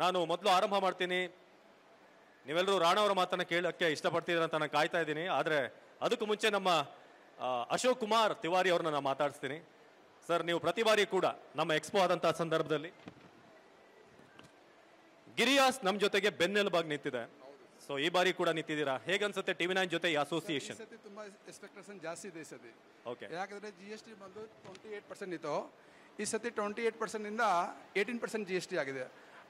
ನಾನು ಮೊದಲು ಆರಂಭ ಮಾಡ್ತೀನಿ. ನೀವೆಲ್ಲರೂ ರಾಣಾ ಅವರ ಮಾತನ್ನ ಕೇಳಕ್ಕೆ ಇಷ್ಟಪಡ್ತಿದ್ದೀರ ಅಂತ ನಾನು ಕಾಯ್ತಾ ಇದ್ದೀನಿ. ಆದರೆ ಅದಕ್ಕೂ ಮುಂಚೆ ನಮ್ಮ ಅಶೋಕ್ ಕುಮಾರ್ ತಿವಾರಿ ಅವ್ರನ್ನ ನಾನು ಮಾತಾಡಿಸ್ತೀನಿ. ಸರ್, ನೀವು ಪ್ರತಿ ಬಾರಿ ಕೂಡ ನಮ್ಮ ಎಕ್ಸ್ಪೋ ಆದಂತಹ ಸಂದರ್ಭದಲ್ಲಿ ಗಿರಿಯಾಸ್ ನಮ್ಮ ಜೊತೆಗೆ ಬೆನ್ನೆಲುಬಾಗಿ ನಿಂತಿದೆ. ಸೊ ಈ ಬಾರಿ ಕೂಡ ನಿಂತಿದ್ದೀರಾ. ಹೇಗನ್ಸುತ್ತೆ ಟಿವಿ9 ಜೊತೆ ಈ ಅಸೋಸಿಯೇಷನ್? ತುಂಬಾ ಎಕ್ಸ್ಪೆಕ್ಟೇಷನ್ ಜಾಸ್ತಿ ಇದೆ ಈ ಸತಿ. ಓಕೆ, ಯಾಕಂದ್ರೆ GST ಬಂದು 28% ಇತ್ತು. ಈ ಸತಿ 28% ಇಂದ 18% GST ಆಗಿದೆ.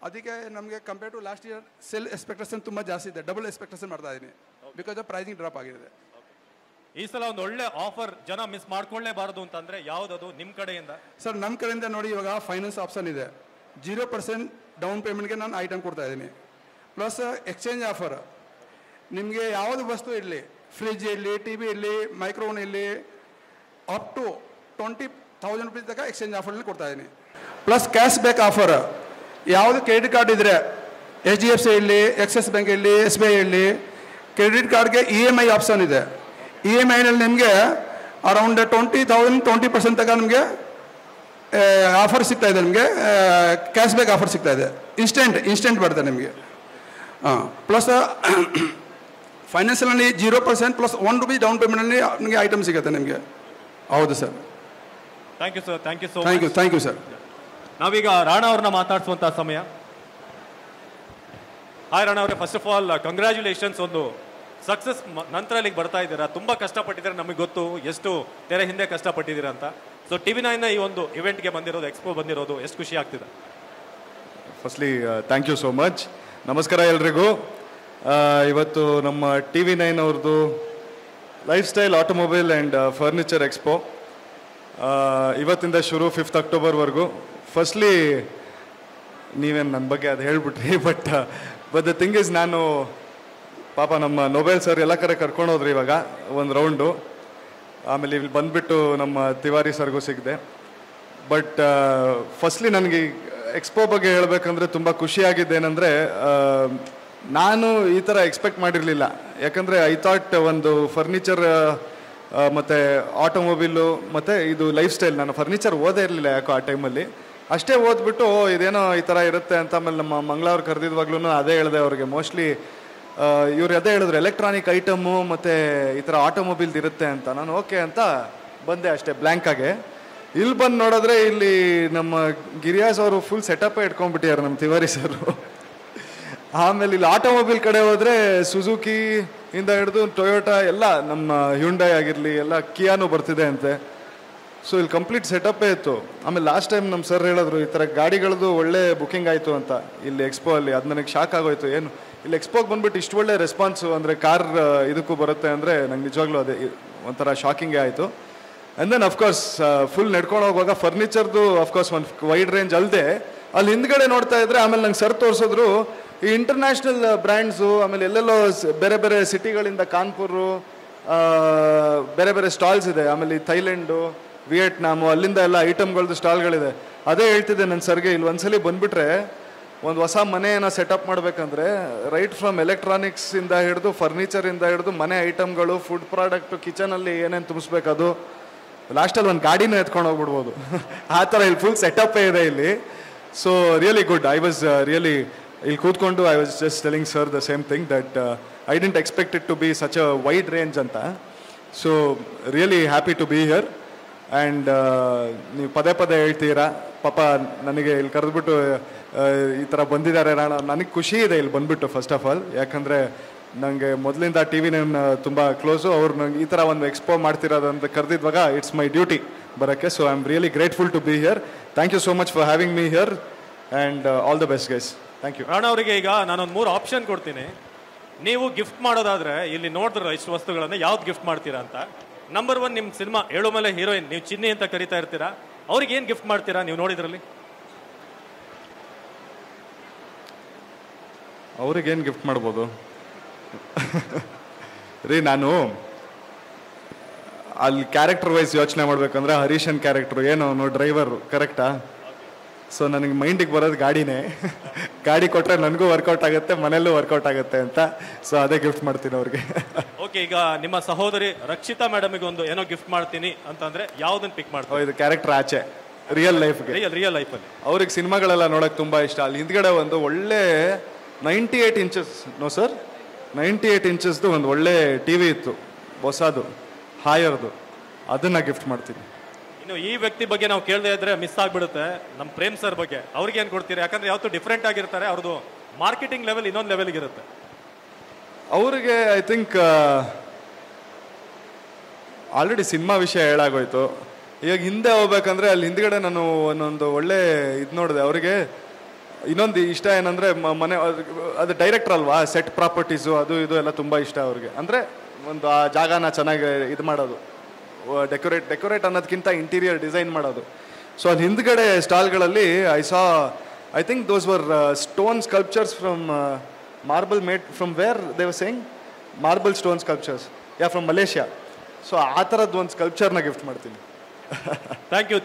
ಅದಕ್ಕೆ ನಮಗೆ compare to last year sell expectation ತುಂಬ ಜಾಸ್ತಿ ಇದೆ. ಡಬಲ್ ಎಕ್ಸ್ಪೆಕ್ಟೇಷನ್ ಮಾಡ್ತಾ ಇದ್ದೀನಿ ಬಿಕಾಸ್ ಆಫ್ ಪ್ರೈಸಿಂಗ್ ಡ್ರಾಪ್ ಆಗಿದೆ. ಈ ಸಲ ಒಂದು ಒಳ್ಳೆ ಆಫರ್ ಜನ ಮಿಸ್ ಮಾಡ್ಕೊಳ್ಳೇಬಾರದು ಅಂತಂದ್ರೆ ಯಾವ್ದದು ನಿಮ್ಮ ಕಡೆಯಿಂದ? ಸರ್, ನಮ್ಮ ಕಡೆಯಿಂದ ನೋಡಿ, ಇವಾಗ ಫೈನಾನ್ಸ್ ಆಪ್ಷನ್ ಇದೆ. 0% ಡೌನ್ ಪೇಮೆಂಟ್ಗೆ ನಾನು ಐಟಮ್ ಕೊಡ್ತಾ ಇದ್ದೀನಿ. Plus exchange offer. ನಿಮಗೆ ಯಾವುದು ವಸ್ತು ಇರಲಿ, ಫ್ರಿಜ್ ಇರಲಿ, TV ಇರಲಿ, ಮೈಕ್ರೋವನ್ ಇರಲಿ, ಅಪ್ ಟು 20,000 ರೂಪೀಸ್ ತನಕ ಎಕ್ಸ್ಚೇಂಜ್ ಆಫರ್ನಲ್ಲಿ ಕೊಡ್ತಾ ಇದ್ದೀನಿ. Plus cash back offer. ಯಾವುದು ಕ್ರೆಡಿಟ್ ಕಾರ್ಡ್ ಇದ್ದರೆ HDFC ಇರಲಿ, ಎಕ್ಸಿಸ್ ಬ್ಯಾಂಕ್ ಇರಲಿ, SBI ಇರಲಿ, ಕ್ರೆಡಿಟ್ ಕಾರ್ಡ್ಗೆ EMI ಆಪ್ಷನ್ ಇದೆ. EMIನಲ್ಲಿ ನಿಮಗೆ ಅರೌಂಡ್ 20,000 20% ತನಕ ನಿಮಗೆ ಆಫರ್ ಸಿಗ್ತಾ ಇದೆ. ನಿಮಗೆ ಕ್ಯಾಶ್ ಬ್ಯಾಕ್ ಆಫರ್ ಸಿಗ್ತಾ ಇದೆ. ಇನ್ಸ್ಟೆಂಟ್ ಬರುತ್ತೆ ನಿಮಗೆ. ಪ್ಲಸ್ ಫೈನಾನ್ಷಿಯಲಲ್ಲಿ 0% ಪ್ಲಸ್ 1 ರೂಪೀಸ್ ಡೌನ್ ಪೇಮೆಂಟಲ್ಲಿ ನಿಮಗೆ ಐಟಮ್ ಸಿಗುತ್ತೆ ನಿಮಗೆ. ಹೌದು sir. Thank you sir. Thank you so much. Thank you sir. ನಾವೀಗ ರಾಣಾ ಅವ್ರನ್ನ ಮಾತಾಡಿಸುವಂತಹ ಸಮಯ. ಹಾಯ್ ರಾಣಾ ಅವರೇ, ಫಸ್ಟ್ ಆಫ್ ಆಲ್ ಕಂಗ್ರ್ಯಾಚುಲೇಷನ್ಸ್. ಒಂದು ಸಕ್ಸಸ್ ನಂತರ ಇಲ್ಲಿಗೆ ಬರ್ತಾ ಇದ್ದೀರಾ. ತುಂಬ ಕಷ್ಟಪಟ್ಟಿದ್ದೀರಾ, ನಮಗೆ ಗೊತ್ತು ಎಷ್ಟು ತೆರೆ ಹಿಂದೆ ಕಷ್ಟಪಟ್ಟಿದ್ದೀರಾ ಅಂತ. ಸೊ ಟಿವಿ9ನ ಈ ಒಂದು ಇವೆಂಟ್ಗೆ ಬಂದಿರೋದು, ಎಕ್ಸ್ಪೋ ಬಂದಿರೋದು ಎಷ್ಟು ಖುಷಿ ಆಗ್ತಿದೆ? Firstly thank you so much. ನಮಸ್ಕಾರ ಎಲ್ರಿಗೂ. ಇವತ್ತು ನಮ್ಮ ಟಿವಿ9 ಅವ್ರದ್ದು life style automobile and furniture expo ಇವತ್ತಿಂದ ಶುರು 5th ಅಕ್ಟೋಬರ್ವರೆಗೂ. ಫಸ್ಟ್ಲಿ ನೀವೇನು ನನ್ನ ಬಗ್ಗೆ ಅದು ಹೇಳ್ಬಿಟ್ರಿ, ಬಟ್ ದ ಥಿಂಗ್ ಇಸ್, ನಾನು ಪಾಪ ನಮ್ಮ ನೊಬೆಲ್ ಸರ್ ಎಲ್ಲ ಕಡೆ ಕರ್ಕೊಂಡೋದ್ರಿ ಇವಾಗ ಒಂದು ರೌಂಡು. ಆಮೇಲೆ ಇಲ್ಲಿ ಬಂದುಬಿಟ್ಟು ನಮ್ಮ ತಿವಾರಿ ಸರ್ಗೂ ಸಿಗಿದೆ. ಬಟ್ ಫಸ್ಟ್ಲಿ ನನಗೆ ಎಕ್ಸ್ಪೋ ಬಗ್ಗೆ ಹೇಳಬೇಕಂದ್ರೆ ತುಂಬ ಖುಷಿಯಾಗಿದ್ದೇನೆಂದರೆ, ನಾನು ಈ ಥರ ಎಕ್ಸ್ಪೆಕ್ಟ್ ಮಾಡಿರಲಿಲ್ಲ. ಯಾಕಂದರೆ ಐ ಥಾಟ್ ಒಂದು ಫರ್ನಿಚರ್ ಮತ್ತು ಆಟೋಮೊಬೈಲು ಮತ್ತು ಇದು ಲೈಫ್ ಸ್ಟೈಲ್, ನಾನು ಫರ್ನಿಚರ್ ಓದೇ ಇರಲಿಲ್ಲ ಯಾಕೋ ಆ ಟೈಮಲ್ಲಿ. ಅಷ್ಟೇ ಓದ್ಬಿಟ್ಟು ಇದೇನೋ ಈ ಥರ ಇರುತ್ತೆ ಅಂತ. ಆಮೇಲೆ ನಮ್ಮ ಮಂಗಳವ್ರು ಕರೆದಿದ್ವಾಗ್ಲೂ ಅದೇ ಹೇಳಿದೆ ಅವ್ರಿಗೆ. ಮೋಸ್ಟ್ಲಿ ಇವ್ರು ಅದೇ ಹೇಳಿದ್ರು, ಎಲೆಕ್ಟ್ರಾನಿಕ್ ಐಟಮು ಮತ್ತು ಈ ಥರ ಆಟೋಮೊಬೈಲ್ದು ಇರುತ್ತೆ ಅಂತ. ನಾನು ಓಕೆ ಅಂತ ಬಂದೆ ಅಷ್ಟೇ ಬ್ಲ್ಯಾಂಕಾಗೆ. ಇಲ್ಲಿ ಬಂದು ನೋಡಿದ್ರೆ ಇಲ್ಲಿ ನಮ್ಮ ಗಿರಿಯಾಸ್ ಅವರು ಫುಲ್ ಸೆಟಪ್ಪೇ ಇಟ್ಕೊಂಡ್ಬಿಟ್ಟಿದ್ದಾರೆ ನಮ್ಮ ತಿವಾರಿ ಸರು. ಆಮೇಲೆ ಇಲ್ಲಿ ಆಟೋಮೊಬೈಲ್ ಕಡೆ ಹೋದರೆ ಸುಜುಕಿ ಇಂದ ಹಿಡಿದು ಟೊಯೋಟಾ ಎಲ್ಲ, ನಮ್ಮ ಹ್ಯುಂಡೈ ಆಗಿರಲಿ ಎಲ್ಲ, ಕಿಯಾನು ಬರ್ತಿದೆ ಅಂತೆ. ಸೊ ಇಲ್ಲಿ ಕಂಪ್ಲೀಟ್ ಸೆಟಪ್ಪೇ ಇತ್ತು. ಆಮೇಲೆ ಲಾಸ್ಟ್ ಟೈಮ್ ನಮ್ಮ ಸರ್ ಹೇಳಿದ್ರು ಈ ಥರ ಗಾಡಿಗಳದ್ದು ಒಳ್ಳೆ ಬುಕ್ಕಿಂಗ್ ಆಯಿತು ಅಂತ ಇಲ್ಲಿ ಎಕ್ಸ್ಪೋ ಅಲ್ಲಿ. ಅದು ನನಗೆ ಶಾಕ್ ಆಗೋಯ್ತು. ಏನು ಇಲ್ಲಿ ಎಕ್ಸ್ಪೋಗೆ ಬಂದುಬಿಟ್ಟು ಇಷ್ಟು ಒಳ್ಳೆ ರೆಸ್ಪಾನ್ಸು, ಅಂದರೆ ಕಾರ್ ಇದಕ್ಕೂ ಬರುತ್ತೆ ಅಂದರೆ ನಂಗೆ ನಿಜವಾಗ್ಲೂ ಅದೇ ಒಂಥರ ಶಾಕಿಂಗೇ ಆಯಿತು. ಆ್ಯಂಡ್ ದೆನ್ ಅಫ್ಕೋರ್ಸ್ ಫುಲ್ ನಡ್ಕೊಂಡು ಹೋಗುವಾಗ ಫರ್ನಿಚರ್ದು ಅಫ್ಕೋರ್ಸ್ ಒಂದು ವೈಡ್ ರೇಂಜ್ ಅಲ್ಲದೆ ಅಲ್ಲಿ ಹಿಂದ್ಗಡೆ ನೋಡ್ತಾ ಇದ್ರೆ ಆಮೇಲೆ ನಂಗೆ ಸರ್ ತೋರಿಸಿದ್ರು ಈ ಇಂಟರ್ನ್ಯಾಷನಲ್ ಬ್ರ್ಯಾಂಡ್ಸು. ಆಮೇಲೆ ಎಲ್ಲೆಲ್ಲೋ ಬೇರೆ ಬೇರೆ ಸಿಟಿಗಳಿಂದ, ಕಾನ್ಪುರು, ಬೇರೆ ಬೇರೆ ಸ್ಟಾಲ್ಸ್ ಇದೆ. ಆಮೇಲೆ ಥೈಲ್ಯಾಂಡು, ವಿಯೆಟ್ನಾಮು, ಅಲ್ಲಿಂದ ಎಲ್ಲ ಐಟಮ್ಗಳದ್ದು ಸ್ಟಾಲ್ಗಳಿದೆ. ಅದೇ ಹೇಳ್ತಿದ್ದೆ ನನ್ನ ಸರ್ಗೆ, ಇಲ್ಲಿ ಒಂದ್ಸಲಿ ಬಂದುಬಿಟ್ರೆ ಒಂದು ಹೊಸ ಮನೆಯನ್ನು ಸೆಟಪ್ ಮಾಡಬೇಕಂದ್ರೆ ರೈಟ್ ಫ್ರಮ್ ಎಲೆಕ್ಟ್ರಾನಿಕ್ಸಿಂದ ಹಿಡಿದು ಫರ್ನಿಚರಿಂದ ಹಿಡಿದು ಮನೆ ಐಟಮ್ಗಳು, ಫುಡ್ ಪ್ರಾಡಕ್ಟು, ಕಿಚನಲ್ಲಿ ಏನೇನು ತುಂಬಿಸ್ಬೇಕದು, ಲಾಸ್ಟಲ್ಲಿ ಒಂದು ಗಾಡಿನೂ ಎತ್ಕೊಂಡು ಹೋಗ್ಬಿಡ್ಬೋದು. ಆ ಥರ ಇಲ್ಲಿ ಫುಲ್ ಸೆಟಪ್ಪೇ ಇದೆ ಇಲ್ಲಿ. So really good. I was really ಇಲ್ಲಿ ಕೂತ್ಕೊಂಡು I was just telling sir the same thing that I didn't expect it to be such a wide range ಅಂತ. So really happy to be here. And ನೀವು ಪದೇ ಪದೇ ಹೇಳ್ತೀರಾ, ಪಾಪ ನನಗೆ ಇಲ್ಲಿ ಕರೆದ್ಬಿಟ್ಟು ಈ ಥರ ಬಂದಿದ್ದಾರೆ ರಾಣ, ನನಗೆ ಖುಷಿ ಇದೆ ಇಲ್ಲಿ ಬಂದುಬಿಟ್ಟು. ಫಸ್ಟ್ ಆಫ್ ಆಲ್ ಯಾಕಂದರೆ ನನಗೆ ಮೊದಲಿಂದ ಟಿವಿ9 ತುಂಬ ಕ್ಲೋಸು. ಅವ್ರು ನಂಗೆ ಈ ಥರ ಒಂದು ಎಕ್ಸ್ಪೋ ಮಾಡ್ತಿರೋದಂತ ಕರೆದಿದ್ವಾಗ ಇಟ್ಸ್ ಮೈ ಡ್ಯೂಟಿ ಬರೋಕ್ಕೆ. So I am really grateful to be here. Thank you so much for having me here and all the best guys. Thank you. Rana ಅವರಿಗೆ ಈಗ ನಾನೊಂದು 3 ಆಪ್ಷನ್ ಕೊಡ್ತೀನಿ. ನೀವು ಗಿಫ್ಟ್ ಮಾಡೋದಾದರೆ ಇಲ್ಲಿ ನೋಡಿದ್ರೆ ಇಷ್ಟು ವಸ್ತುಗಳನ್ನು ಯಾವ್ದು ಗಿಫ್ಟ್ ಮಾಡ್ತೀರಾ ಅಂತ. ನಂಬರ್ 1, ನಿಮ್ಮ ಸಿನಿಮಾ ಏಳು ಮೇಲೆ ಹೀರೋಯಿನ್ ನೀವು ಚಿನ್ನಿ ಅಂತ ಕರಿತಾ ಇರ್ತೀರಾ, ಅವ್ರಿಗೆ ಏನು ಗಿಫ್ಟ್ ಮಾಡ್ತೀರಾ ನೀವು ನೋಡಿದ್ರಲ್ಲಿ? ಅವ್ರಿಗೇನು ಗಿಫ್ಟ್ ಮಾಡ್ಬೋದು ರೀ? ನಾನು ಅಲ್ಲಿ ಕ್ಯಾರೆಕ್ಟರ್ ವೈಸ್ ಯೋಚನೆ ಮಾಡ್ಬೇಕಂದ್ರೆ ಹರೀಶನ್ ಕ್ಯಾರೆಕ್ಟ್ರು ಏನು ಡ್ರೈವರು, ಕರೆಕ್ಟಾ? ಸೊ ನನಗೆ ಮೈಂಡಿಗೆ ಬರೋದು ಗಾಡಿನೇ. ಗಾಡಿ ಕೊಟ್ಟರೆ ನನಗೂ ವರ್ಕೌಟ್ ಆಗುತ್ತೆ, ಮನೆಯಲ್ಲೂ ವರ್ಕೌಟ್ ಆಗುತ್ತೆ ಅಂತ. ಸೊ ಅದೇ ಗಿಫ್ಟ್ ಮಾಡ್ತೀನಿ ಅವ್ರಿಗೆ. ಓಕೆ, ಈಗ ನಿಮ್ಮ ಸಹೋದರಿ ರಕ್ಷಿತಾ ಮೇಡಮಿಗೆ ಒಂದು ಏನೋ ಗಿಫ್ಟ್ ಮಾಡ್ತೀನಿ ಅಂತಂದ್ರೆ ಯಾವುದನ್ನು ಪಿಕ್ ಮಾಡ್ತೀವಿ? ಇದು ಕ್ಯಾರೆಕ್ಟರ್ ಆಚೆ ರಿಯಲ್ ಲೈಫ್ಗೆ, ರಿಯಲ್ ಲೈಫಲ್ಲಿ. ಅವ್ರಿಗೆ ಸಿನಿಮಾಗಳೆಲ್ಲ ನೋಡೋಕೆ ತುಂಬ ಇಷ್ಟ. ಅಲ್ಲಿ ಹಿಂದ್ಗಡೆ ಒಂದು ಒಳ್ಳೆ 98 ಇಂಚಸ್, ನೋ ಸರ್ 98 ಇಂಚಸ್ದು ಒಂದು ಒಳ್ಳೆ ಟಿ ವಿ ಇತ್ತು, ಹೊಸದು ಹಾಯರ್ದು, ಅದನ್ನು ಗಿಫ್ಟ್ ಮಾಡ್ತೀನಿ. ಇನ್ನು ಈ ವ್ಯಕ್ತಿ ಬಗ್ಗೆ ನಾವು ಕೇಳದೇ ಇದ್ರೆ ಮಿಸ್ ಆಗಿಬಿಡುತ್ತೆ. ನಮ್ಮ ಪ್ರೇಮ್ ಸರ್ ಬಗ್ಗೆ ಅವ್ರಿಗೆ ಏನು ಕೊಡ್ತೀರಿ? ಯಾಕಂದ್ರೆ ಯಾವತ್ತೂ ಡಿಫ್ರೆಂಟ್ ಆಗಿರ್ತಾರೆ, ಅವ್ರದ್ದು ಮಾರ್ಕೆಟಿಂಗ್ ಲೆವೆಲ್ ಇನ್ನೊಂದು ಲೆವೆಲ್ಗೆ ಇರುತ್ತೆ. ಅವ್ರಿಗೆ ಐ ಥಿಂಕ್ ಆಲ್ರೆಡಿ ಸಿನಿಮಾ ವಿಷಯ ಹೇಳಾಗೋಯ್ತು. ಈಗ ಹಿಂದೆ ಹೋಗ್ಬೇಕಂದ್ರೆ ಅಲ್ಲಿ ಹಿಂದ್ಗಡೆ ನಾನು ಒಂದೊಂದು ಒಳ್ಳೆ ಇದು ನೋಡಿದೆ. ಅವರಿಗೆ ಇನ್ನೊಂದು ಇಷ್ಟ ಏನಂದರೆ ಮನೆ, ಅದು ಡೈರೆಕ್ಟರ್ ಅಲ್ವಾ, ಸೆಟ್ ಪ್ರಾಪರ್ಟೀಸು ಅದು ಇದು ಎಲ್ಲ ತುಂಬ ಇಷ್ಟ ಅವ್ರಿಗೆ. ಅಂದರೆ ಒಂದು ಆ ಜಾಗನ ಚೆನ್ನಾಗಿ ಇದು ಮಾಡೋದು, ಡೆಕೋರೇಟ್ ಅನ್ನೋದಕ್ಕಿಂತ ಇಂಟೀರಿಯರ್ ಡಿಸೈನ್ ಮಾಡೋದು. ಸೊ ಅಲ್ಲಿ ಹಿಂದ್ಗಡೆ ಸ್ಟಾಲ್ಗಳಲ್ಲಿ I think those were stone sculptures from marble made from where they were saying marble stone sculptures, from Malaysia. So ಆ ಥರದ್ದು ಒಂದು ಸ್ಕಲ್ಪ್ಚರ್ನ ಗಿಫ್ಟ್ ಮಾಡ್ತೀನಿ. Thank you.